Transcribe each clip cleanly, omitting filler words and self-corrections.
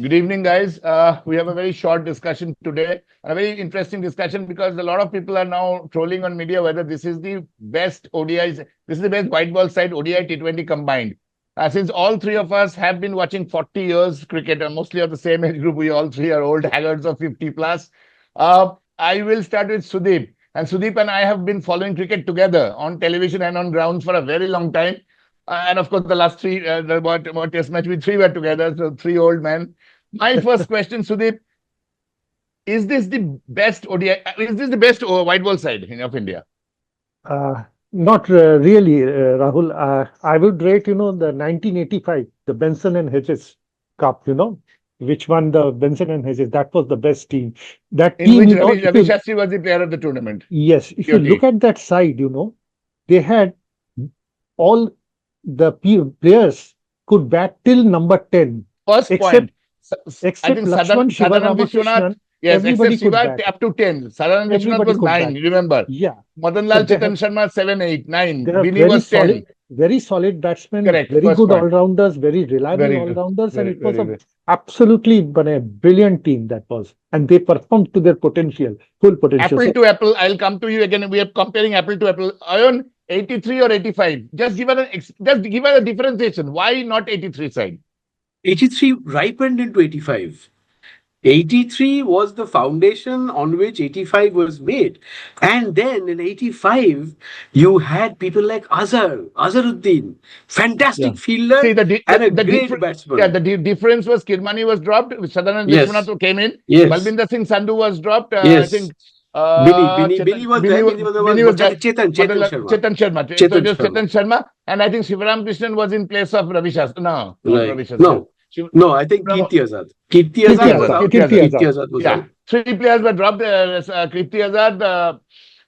Good evening, guys. We have a very short discussion today, and a very interesting discussion because a lot of people are now trolling on media whether this is the best ODIs, this is the best white ball side ODI T20 combined. Since all three of us have been watching 40 years cricket, and mostly of the same age group, we all three are old haggards of 50 plus. I will start with Sudeep. And Sudeep and I have been following cricket together on television and on grounds for a very long time. And of course, the last three, what test match, we three were together, so three old men. My first question, Sudeep, is this the best ODI? Is this the best white ball side of India? Not really, Rahul. I would rate, the 1985, the Benson and Hedges Cup, which won the Benson and Hedges. That was the best team. That In team, which Ravi Shastri was the player of the tournament. yes, if you look at that side, they had all the players could bat till number 10, First except point, I except think Lakshman Sadanand Vishwanath, Shivaramakrishnan. yes, Everybody except could Shiva bat. up to 10. Sadanand Vishwanath Everybody was could 9, bat. you remember? Yeah. Madan So Lal Chetan Sharma, 7, 8, 9. there are Bini was 10. very solid batsmen, Correct, very first good point. all-rounders, very reliable Very good. all-rounders, and Very, it was very a good. absolutely a brilliant team that was, and they performed to their potential, full potential. Apple So to apple, I'll come to you again. We are comparing apple to apple. Ion 83 or 85? Just give us a differentiation. Why not 83 side? 83 ripened into 85. 83 was the foundation on which 85 was made. And then in 85, you had people like Azharuddin, yeah, fantastic fielder See and a the great batsman. difference was Kirmani was dropped. Sadanand Yes, Vishwanath came in. yes, Balbinder Singh Sandhu was dropped. I yes. think Bini was there. Bini was the Bini one. was there. Chetan Sharma. Chetan Sharma. So it Chetan was Sharma. Chetan Sharma, and I think Shivaram Krishnan was in place of Ravi Shastri. No, not Right. Ravi Shastri. No, no, I think No, Kirti Azad. Kirti Kirti Azad was Azad. out. Kirti Kirti Azad. Kirti Azad. Azad was Yeah, out. three players were dropped. Kirti Azad,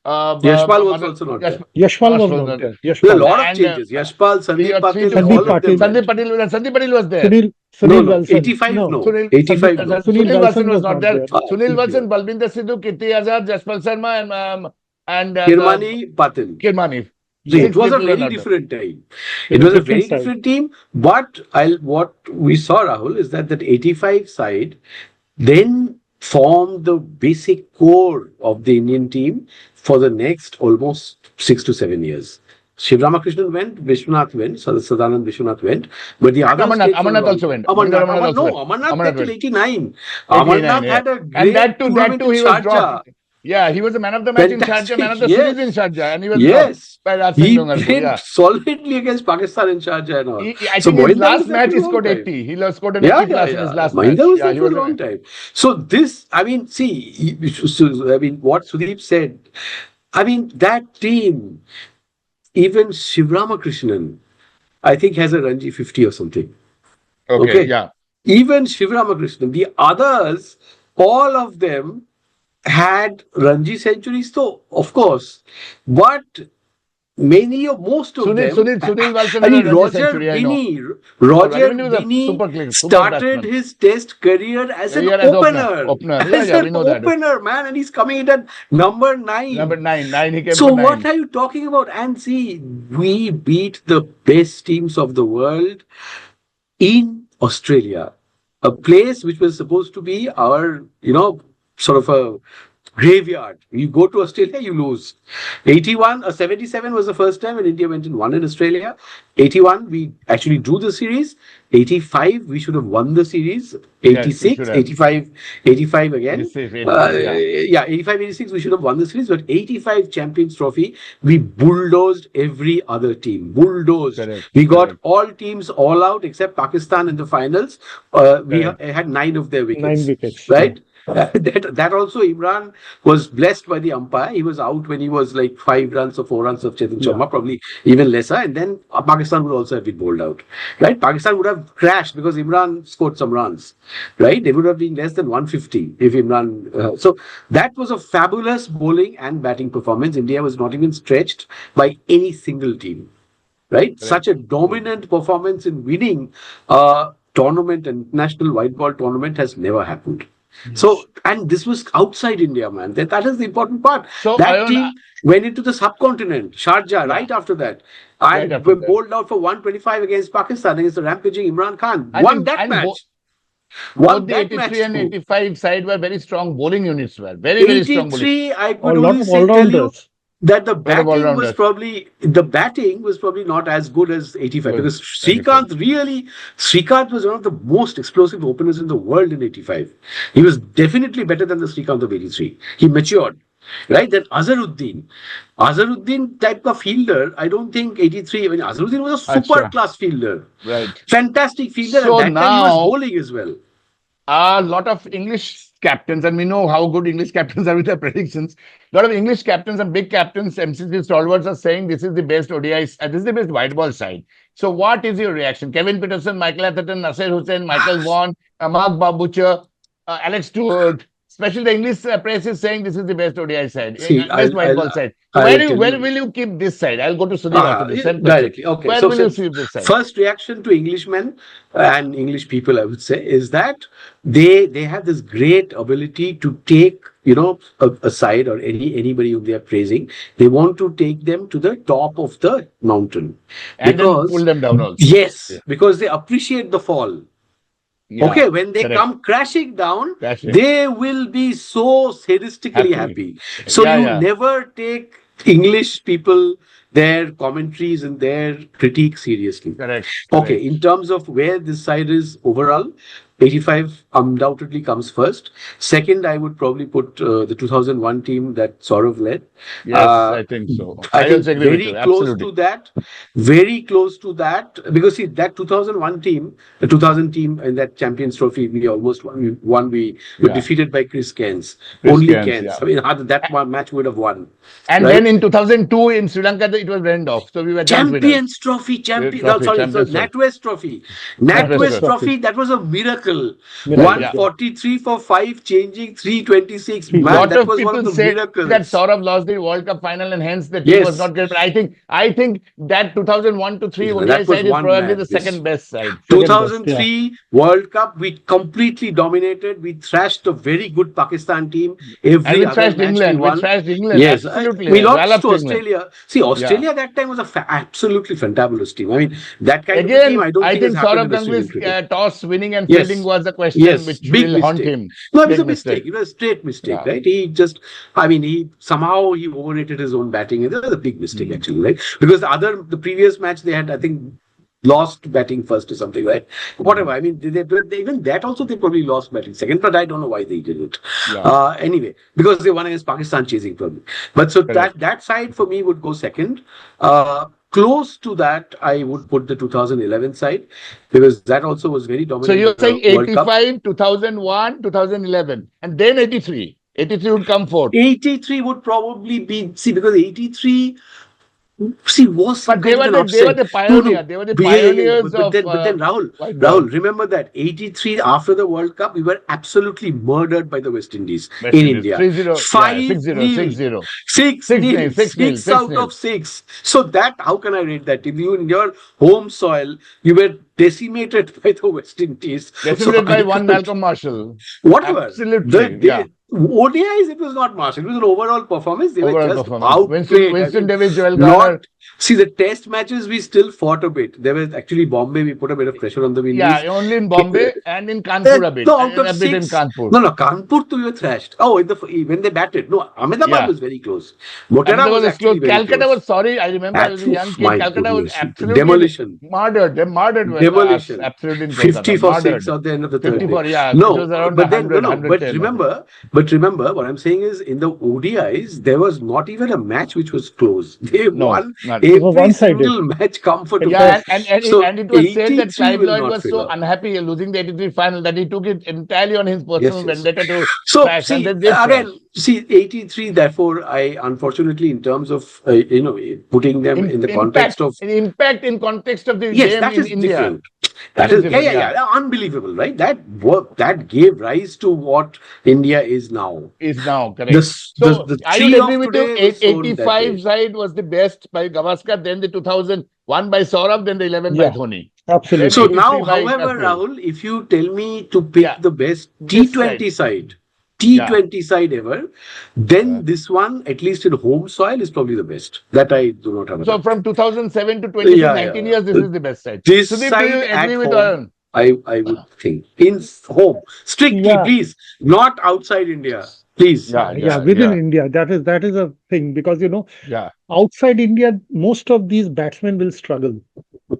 Yashpal was also not there. Yashpal was not Madan, there. There are a Yashpal, lot of and changes. Yashpal, three Sandeep or three Patil, before Sandeep all of them Patil, went. Sandeep Patil was there. No, Sunil no. Walson. 85, No, no. 85, no. Sunil Sunil Walson Walson was was not not there. there. Sunil Kirti Walson, Azad. Balbinder Sidhu, Kirti Azad, Jaspal Sharma, and the Kirmani, Patil. Kirmani. See, Yeah, it Six was a people were very not there. different time. it It was was a different very side. different team. But what we saw, Rahul, is that 85 side then formed the basic core of the Indian team for the next almost 6 to 7 years. Shiv Ramakrishnan went, Vishwanath went, Sadanand Vishwanath went, but the And others stayed for a Amarnath long also time. went. Amarnath also went. Amarnath Amarnath went till went. 89. 89, Amarnath yeah. had a And great that tournament too, in he was dropped. Sharjah. Yeah, he was the man of the match in Sharjah, man Fantastic, of the series in yes. Sharjah, and he was dropped Yes. by Raj Singh He Dongarpur. played Yeah. solidly against Pakistan in Sharjah and all. I So think his Mohinder last was there match for a he long scored time. 80. He scored an Yeah, 80 yeah, plus in his yeah. last Mohinder match. was Yeah, there he for a was long time. So this, what Sudeep said, that team, even Shiv Ramakrishnan, I think has a Ranji 50 or something. okay. Okay. Yeah. Even Shiv Ramakrishnan, the others, all of them had Ranji centuries, though, of course. But most of them, Sunil Walson had a Ranji century. I know. Roger Bini was a Bini super started batsman. his test career as an Career as opener. opener. Yeah, As yeah, we an know that. opener, man, and he's coming in at number 9. Number 9, he came So for what 9. are you talking about? And see, we beat the best teams of the world in Australia, a place which was supposed to be our, sort of a graveyard. You go to Australia, you lose. 77 was the first time when India went and won in Australia. 81, we actually drew the series. 85, we should have won the series. Yes, we should 86, have. 85 again. 85, yeah. 85, 86, we should have won the series. But 85 Champions Trophy, we bulldozed every other team. Bulldozed. Correct, We got correct. all teams all out except Pakistan in the finals. We Correct. had 9 of their 9 wickets. wickets. Right? That also Imran was blessed by the umpire. He was out when he was like 5 runs or 4 runs of Chetan Sharma, probably even lesser. And then Pakistan would also have been bowled out. Right? Pakistan would have crashed because Imran scored some runs. Right? They would have been less than 150 if Imran. So that was a fabulous bowling and batting performance. India was not even stretched by any single team. Right? Correct. Such a dominant performance in winning a tournament, an international white ball tournament, has never happened. So, and this was outside India, man. That is the important part. So, that team went into the subcontinent, Sharjah, right after that. And bowled out for 125 against Pakistan against the rampaging Imran Khan. Won that match. Both the that 83 match and too. 85 side were very strong bowling units were. Very strong bowling. 83, I A could lot only of tell you all-rounders. that the Lot of batting was all-rounders. probably not as good as 85 Good. because Srikanth was one of the most explosive openers in the world in 85. He was definitely better than the Srikanth of 83. He matured. Right, then Azharuddin type of fielder. I don't think 83. I mean, Azharuddin was a super Acha. class fielder, Right. fantastic fielder, and So that time he was now bowling as well. a lot of English captains, and we know how good English captains are with their predictions. A lot of English captains and big captains, MCC stalwarts, are saying this is the best ODI, this is the best white ball side. So, what is your reaction? Kevin Peterson, Michael Atherton, Nasir Hussain, Michael Vaughan, Mark Babucher, Alex Stewart. Especially the English press is saying this is the best ODI side, See, best white ball side. So I'll tell where you. will you keep this side? I'll go to Sudhir after this. Same question. Directly. Okay. Where So, will you keep this side? first reaction to Englishmen and English people, I would say, is that they have this great ability to take a side or anybody whom they are praising. They want to take them to the top of the mountain And then pull them down also. Yes, Yeah. because they appreciate the fall. Yeah, okay, when they correct. come crashing down, Crashing. they will be so sadistically happy. So Yeah, you yeah. never take English people, their commentaries and their critique seriously. Correct. Okay, in terms of where this side is overall, 85 undoubtedly comes first. Second, I would probably put the 2001 team that Saurav led. Yes, I think so. I think also agree with very you. close Absolutely. to that. Very close to that. Because see, that 2001 team, the 2000 team in that Champions Trophy, we almost won. We were defeated by Chris Cairns. Only Cairns. Yeah. I mean, that one match would have won. And right? then in 2002 in Sri Lanka, it was rained off. So we were Champions Trophy, NatWest Trophy. NatWest Trophy, that was a miracle. 143 for 5, changing 326. Man, that was one of the miracles. That Saurav lost the World Cup final and hence the team was not great. But I think that 2001 to 3 ODI side is probably the second best side. 2003 World Cup, we completely dominated. We thrashed a very good Pakistan team. And we thrashed England. We thrashed England. Yes, absolutely. We lost to Australia. See, Australia that time was a absolutely fantabulous team. I mean, that kind of team, I don't think Saurav Ganguly's toss winning and fielding was the question which will haunt him. No, it was a mistake. It was a straight mistake, right? He somehow he overrated his own batting. It was a big mistake, actually, right? Because the previous match they had, I think, lost batting first or something, right? Whatever. I mean, even that also they probably lost batting second, but I don't know why they did it. Anyway, because they won against Pakistan chasing probably. But so that side for me would go second. Close to that, I would put the 2011 side because that also was very dominant. So you're saying 85, 2001, 2011, and then 83. 83 would come fourth. 83 would probably be, because 83... was but they were the pioneer. They were the pioneers but then Rahul, remember that 83 after the World Cup, we were absolutely murdered by the West Indies in India. 3-0, 6-0. 6 out of 6. So that, how can I rate that? If you in your home soil, you were decimated by the West Indies. Decimated by one Malcolm Marshall. Whatever. Absolutely. ODIs, it was not Marshall. It was an overall performance. They were just outplayed. Winston Davis, Joel Garner. See, the test matches, we still fought a bit. There was actually Bombay, we put a bit of pressure on the Indies. Yeah, only in Bombay and in Kanpur a bit. No, out of 6. In Kanpur. No, Kanpur too, you were thrashed. Oh, when they batted. No, Ahmedabad was very close. Motera was actually very Calcutta close. was sorry. I remember I was a young kid. Calcutta was absolutely demolition. Murdered. They murdered. Demolition. Absolutely. 50 for 6 at the end of the third. 54, yeah. No, but remember, what I'm saying is in the ODIs, there was not even a match which was close. They won every single match comfortably. Yeah, and it was said that Clive Lloyd was so unhappy losing the 83 final that he took it entirely on his personal vendetta to crash. See, 83, therefore, I unfortunately, in terms of, putting them in the context of... Impact in context of the game that is in India. Different. That is unbelievable, right? That gave rise to what India is now. Correct. I agree with you. 85 side was the best by Gavaskar, then the 2001 by Saurabh, then the 11 by Dhoni. Absolutely. So now, however, Rahul, if you tell me to pick the best T20 side ever, then this one, at least in home soil, is probably the best. That I do not have. So from 2007 to 2019 years, this is the best side. This Sudeep, side do you agree with home, I would think. In home. Strictly, Yeah, please. Not outside India. Please. yeah, within India, that is a thing because yeah. outside India, most of these batsmen will struggle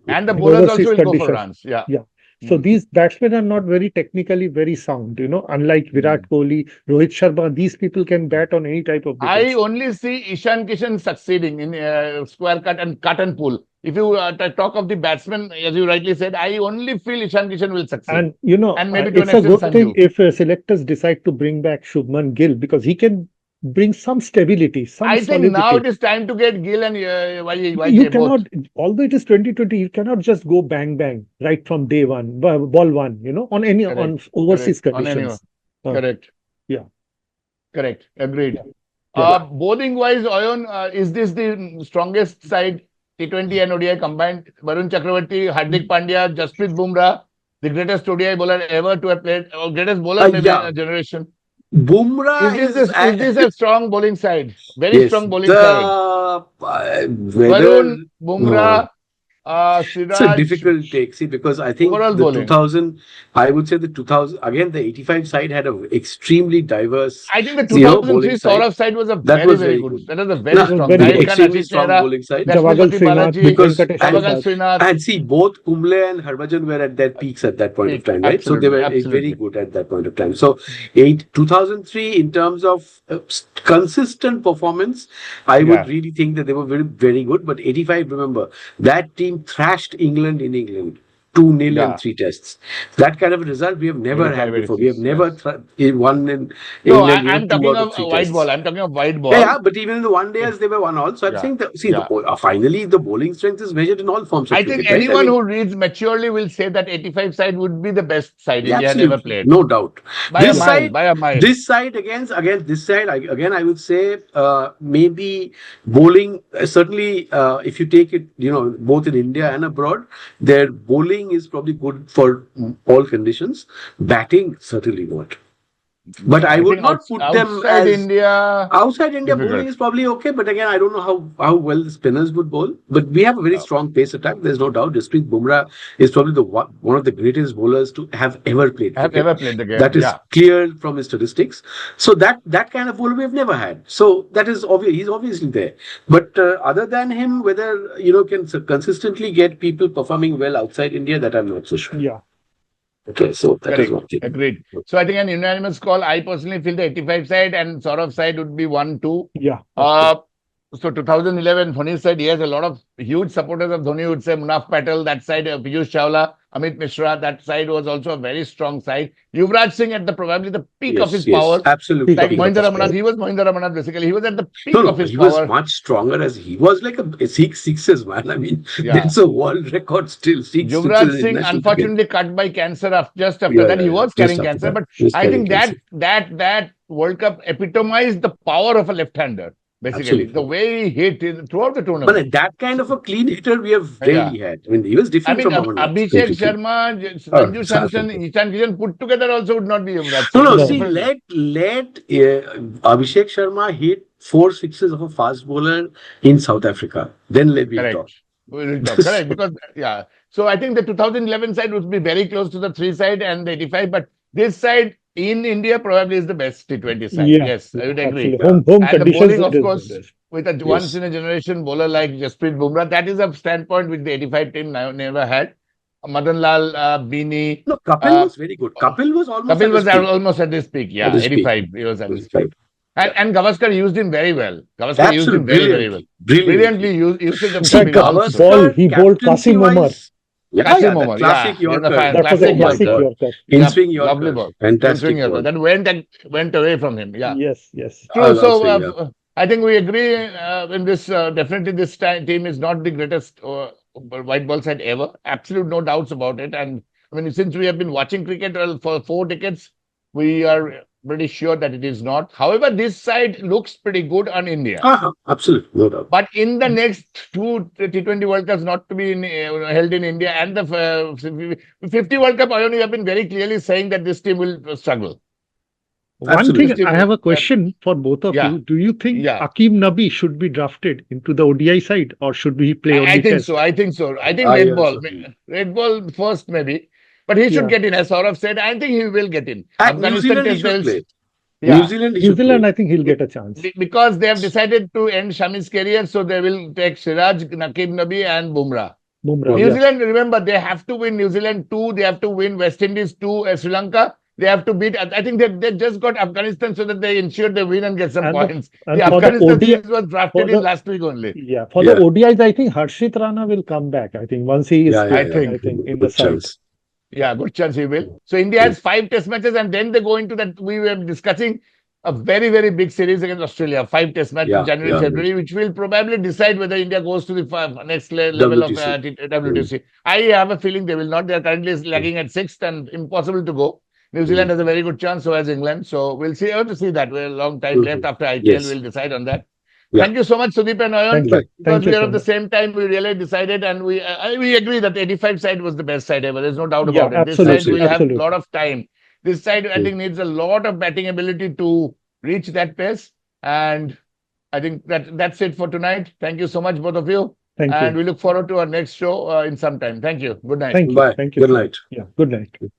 And the in bowlers also overseas will go for conditions. runs. Yeah. Yeah. So Mm, these batsmen are not very technically very sound, unlike Virat mm. Kohli, Rohit Sharma, these people can bat on any type of I wickets. only see Ishan Kishan succeeding in square cut and pull. If you talk of the batsmen, as you rightly said, I only feel Ishan Kishan will succeed. And, And maybe to an it's a extent good thing Sanju. if selectors decide to bring back Shubman Gill because he can bring some stability, some I think now it solidity. is time to get Gill and You YJ both. cannot, although it is 2020, you cannot just go bang bang right from day one, ball one, on Correct. overseas Correct. On any conditions. Uh, correct. yeah, Correct. Agreed. yeah, yeah. Bowling wise, Oyon, is this the strongest side T20 and ODI combined? Varun Chakravarti, Hardik Pandya, Jasprit Bumrah, the greatest ODI bowler ever to have played, or greatest bowler maybe in Yeah. a generation. Bumrah is. Is this a strong bowling side? Very Yes. strong bowling side. Whether. Varun, No. Bumrah, It's a Siraj, difficult take. See, because I think overall the bowling. 2000, I would say the 2000, again, the 85 side had a extremely diverse, I think the bowling 2003 side. Saurav side was a That very, was very very good. good. That was a very Nah, That was strong. very Zahir good. Khan, extremely Ashish strong Nehra, bowling side. Javagal Lakshmipati Srinath, Balaji, Because, Venkatesh and Javagal Prasad. Srinath. and see, both Kumble and Harbhajan were at their peaks at that point of Peak. time, right? So they Absolutely. were very Absolutely. good at that point of time. So 2003, in terms of consistent performance, I would Yeah. really think that they were very, very good. But 85, remember, that team thrashed England in England. 2-0 in Yeah. 3 tests. That kind of a result we have never had 85, before. We have 86. never Yes. won in No, England, I'm 2 talking out of of 3 white ball. tests. I'm talking of white Yeah, ball. but even in the one If, days they were one all. So I'm yeah. saying that Yeah. finally the bowling strength is measured in all forms of I think cricket, right? I anyone mean, who reads maturely will say that 85 side would be the best side yeah, India had ever absolutely, played. no doubt. By a This Yeah, mile. side, By a mile. this side again, this side again, I would say maybe bowling. Certainly, if you take it, both in India and abroad, their bowling is probably good for all conditions. Batting, certainly not. But I I would think not put them outside as. India, Outside India, bowling difficult. is probably okay, but again, I don't know how well the spinners would bowl. But we have a very No. strong pace attack. There's no doubt. Jasprit Bumrah is probably the one of the greatest bowlers to have ever played I have cricket. ever played the game. That is Yeah. clear from his statistics. So that kind of bowler we have never had. So that is obvious. He's obviously there. But other than him, whether can consistently get people performing well outside India, that I'm not so sure. yeah. Okay, so that is Correct. one thing. Agreed. So I think an unanimous call. I personally feel the 85 side and Saurav side would be 1-2. Yeah, of course. So 2011, Dhoni said he has a lot of huge supporters of Dhoni, would say Munaf Patel, that side, Piyush Chawla, Amit Mishra, that side was also a very strong side. Yuvraj Singh at probably the peak of his Yes, power. absolutely. Like Peak Mohinder Peak of his Ramanath, power. he was Mohinder Ramanath basically. He was at the peak No, of his he was power. much stronger as he was like a sixes, man. I mean, Yeah. that's a world record still. Six sixes Yuvraj in Singh international cricket. unfortunately cut by cancer just after Yeah, that. He was just carrying after cancer, that. but Just I carrying think cancer. that World Cup epitomized the power of a left-hander. Basically, Absolutely. the way he hit throughout the But tournament. that kind of a clean hitter we have Yeah. rarely had. I mean, he was I different mean, from Amarnath. Abhishek completely. Sharma, Oh, Sanju Samson, Ishan Kishan put together also would not be Yuvraj No, Singh. no. No. See, let Abhishek Sharma hit 4 sixes of a fast bowler in South Africa. Then we'll talk. Correct. We'll talk. Correct. Because, yeah. So I think the 2011 side would be very close to the 3 side and the 85. But this side in India probably is the best T20 side. Yeah, Yes, I would agree. absolutely. Home And the conditions, bowling, it of is course, the best. with a once in a generation bowler like Jasprit Bumrah, that is a standpoint which the 85 team never had. Madan Lal, Beanie. No, Kapil was very good. Kapil was almost Kapil at was his peak. almost at his peak. Yeah, At his peak. 85. He was at his peak. Right. And Gavaskar used him very well. Gavaskar used him Absolutely, very, very well. brilliantly. Brilliantly usage of See, Kapil also. ball, he bowled captaincy Qasim Omar. wise, Kasim that Omar, classic yeah, Yorker. That was a classic classic Yorker. Yorker. In swing Yorker. Lovely ball. Fantastic In-swing Yorker. ball. That went away from him. Yeah. Yes, yes. True. I'll So say, yeah. I think we agree in this. Definitely, this team is not the greatest white ball side ever. Absolute no doubts about it. And I mean, since we have been watching cricket for 4 decades, we are pretty sure that it is not. However, this side looks pretty good on India. Absolutely, no doubt. But in the next 2 T20 World Cups not to be held in India and the 50 World Cup, you have been very clearly saying that this team will struggle. One Absolutely. thing, I have a question for both of Yeah. you. Do you think Yeah. Akeem Nabi should be drafted into the ODI side or should he play only I think Test? so. I think so. I think I red ball. also think. Red ball first, maybe. But he should Yeah. get in, as Saurav said. I think he will get in. And New Afghanistan Zealand he test, should they'll, play. yeah. New Zealand he New should play. Zealand, I think he'll get a chance. Because they have decided to end Shami's career, so they will take Siraj, Nakeem Nabi, and Bumrah. Bumrah, New yeah. Zealand, remember, they have to win New Zealand 2, they have to win West Indies 2, Sri Lanka. They have to beat, I think they just got Afghanistan so that they ensure they win and get some And points. and The for the Afghanistan ODI, series was drafted for in the last week only. yeah, for Yeah. the ODIs, I think Harshit Rana will come back. I think once he is Yeah, fit, yeah, yeah. I think in the Good side. chance. Yeah, good chance he will. So India has 5 test matches, and then they go into that we were discussing a very, very big series against Australia. 5 test matches in Yeah, January, yeah. February, which will probably decide whether India goes to the next level of WTC. WTC. I have a feeling they will not. They are currently lagging at 6th and impossible to go. New Zealand has a very good chance, so has England. So we'll see. I have to see that. We're a long time left after IPL. Yes. We'll decide on that. Yeah. Thank you so much, Sudeep and Ayan. Thank you. Right. Because Thank you we are so at the much. same time, we really decided, and we agree that the 85 side was the best side ever. There's no doubt Yeah, about it. This side absolutely, will have a absolutely. lot of time. This side, I think, needs a lot of batting ability to reach that pace. And I think that's it for tonight. Thank you so much, both of you. Thank And you. we look forward to our next show in some time. Thank you. Good night. Thank you. Bye. Thank you. Good so much. night. Yeah, good night.